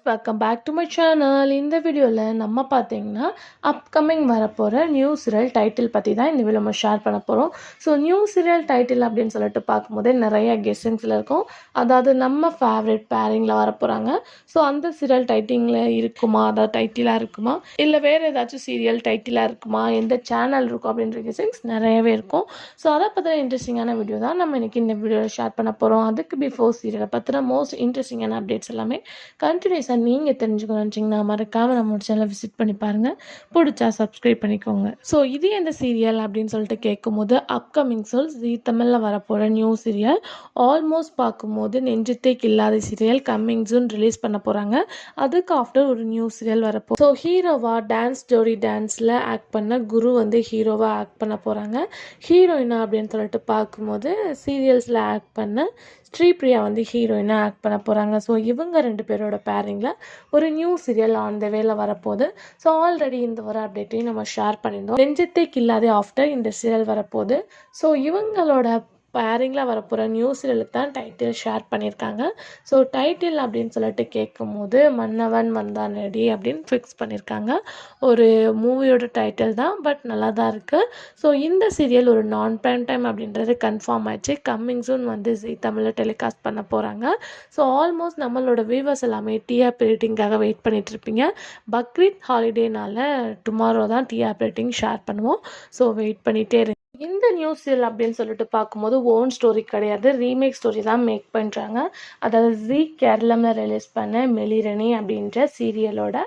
Welcome back to my channel. இந்த வீடியோவில் நம்ம பார்த்தீங்கன்னா அப்கமிங் வரப்போகிற நியூ சீரியல் டைட்டில் பற்றி தான் இந்த வீடியோ நம்ம ஷேர் பண்ண போகிறோம். ஸோ நியூ சீரியல் டைட்டில் அப்படின்னு சொல்லிட்டு பார்க்கும்போதே நிறைய கெஸ்ஸிங்ஸில் இருக்கும். அதாவது நம்ம ஃபேவரட் பேரிங்கில் வரப்போகிறாங்க. ஸோ அந்த சீரியல் டைட்டிங்கில் இருக்குமா, அதாவது டைட்டிலாக இருக்குமா, இல்லை வேறு ஏதாச்சும் சீரியல் டைட்டிலாக இருக்குமா, எந்த சேனல் இருக்கும் அப்படின்ற கெஸ்ஸிங்ஸ் நிறையவே இருக்கும். ஸோ அதை பற்றின இன்ட்ரெஸ்டிங்கான வீடியோ தான் நம்ம இன்றைக்கி இந்த வீடியோவில் ஷேர் பண்ண போகிறோம். அதுக்கு பிஃபோர் சீரியலை பற்றின மோஸ்ட் இன்ட்ரெஸ்டிங்கான அப்டேட்ஸ் எல்லாமே கண்டினியூஸாக நீங்கள் தெரிஞ்சுக்கணுச்சிங்கன்னா மறக்காமல் நம்மளோட சேனலை விசிட் பண்ணி பாருங்கள். பிடிச்சா சப்ஸ்கிரைப் பண்ணிக்கோங்க. ஸோ இது எந்த சீரியல் அப்படின்னு சொல்லிட்டு கேட்கும்போது அப்கமிங் சொல் ஜீ தமிழில் வரப்போகிற நியூ சீரியல் ஆல்மோஸ்ட் பார்க்கும்போது நெஞ்சத்தை கில்லாத சீரியல் கம்மிங் ஜூன் ரிலீஸ் பண்ண போகிறாங்க. அதுக்கு ஆஃப்டர் ஒரு நியூ சீரியல் வரப்போ ஸோ ஹீரோவா டான்ஸ் ஜோடி டான்ஸில் ஆக்ட் பண்ண குரு வந்து ஹீரோவாக ஆக்ட் பண்ண போகிறாங்க. ஹீரோயினா அப்படின்னு சொல்லிட்டு பார்க்கும்போது சீரியல்ஸில் ஆக்ட் பண்ண ஸ்ரீபிரியா வந்து ஹீரோயினாக ஆக்ட் பண்ண போகிறாங்க. ஸோ இவங்க ரெண்டு பேரோட பேரிங்கில் ஒரு நியூ சீரியல் ஆன் த வேல வரப்போகுது. ஸோ ஆல்ரெடி இந்த ஒரு அப்டேட்டையும் நம்ம ஷேர் பண்ணியிருந்தோம். நெஞ்சத்தை கில்லாதே ஆஃப்டர் இந்த சீரியல் வரப்போகுது. ஸோ இவங்களோட பேரிங்கில் வரப்போகிற நியூ சீரியலுக்கு தான் டைட்டில் ஷேர் பண்ணியிருக்காங்க. ஸோ டைட்டில் அப்படின்னு சொல்லிட்டு கேட்கும்போது மன்னவன் வந்தானடி அப்படின்னு ஃபிக்ஸ் பண்ணியிருக்காங்க. ஒரு மூவியோட டைட்டில் தான், பட் நல்லா தான் இருக்குது. ஸோ இந்த சீரியல் ஒரு நான் பிரைம் டைம் அப்படின்றது கன்ஃபார்ம் ஆயிடுச்சு. கம்மிங் சூன் வந்து ஜீ தமிழில் டெலிகாஸ்ட் பண்ண போகிறாங்க. ஸோ ஆல்மோஸ்ட் நம்மளோட வியூவர்ஸ் எல்லாமே டிஆர்பி ரேட்டிங்காக வெயிட் பண்ணிட்டு இருப்பீங்க. பக்ரீத் ஹாலிடேனால டுமாரோ தான் டிஆர்பி ரேட்டிங் ஷேர் பண்ணுவோம். ஸோ வெயிட் பண்ணிகிட்டே இருங்க. இந்த நியூஸ் சீரியல் அப்படின்னு சொல்லிட்டு பார்க்கும்போது ஓன் ஸ்டோரி கிடையாது, ரீமேக் ஸ்டோரி தான் மேக் பண்ணுறாங்க. அதாவது ஜீ கேரளமில் ரிலீஸ் பண்ண மெலிரணி அப்படின்ற சீரியலோட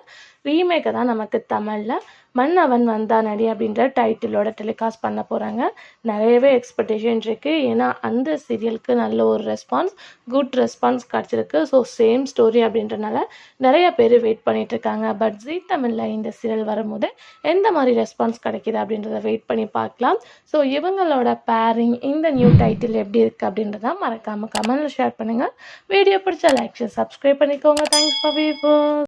ரீமேக்கை தான் நமக்கு தமிழில் மன்னவன் வந்தானடி அப்படின்ற டைட்டிலோட டெலிகாஸ்ட் பண்ண போகிறாங்க. நிறையவே எக்ஸ்பெக்டேஷன் இருக்குது. ஏன்னா அந்த சீரியலுக்கு நல்ல ஒரு ரெஸ்பான்ஸ், குட் ரெஸ்பான்ஸ் கிடச்சிருக்கு. ஸோ சேம் ஸ்டோரி அப்படின்றனால நிறைய பேர் வெயிட் பண்ணிகிட்ருக்காங்க. பட் ஜீ தமிழில் இந்த சீரியல் வரும்போது எந்த மாதிரி ரெஸ்பான்ஸ் கிடைக்கிது அப்படின்றத வெயிட் பண்ணி பார்க்கலாம். ஸோ இவங்களோட பேரிங் இந்த நியூ டைட்டில் எப்படி இருக்குது அப்படின்றத மறக்காமல் கமெண்ட்டில் ஷேர் பண்ணுங்கள். வீடியோ பிடிச்ச லைக் ஷேர் சப்ஸ்கிரைப் பண்ணிக்கோங்க. Thanks for viewers.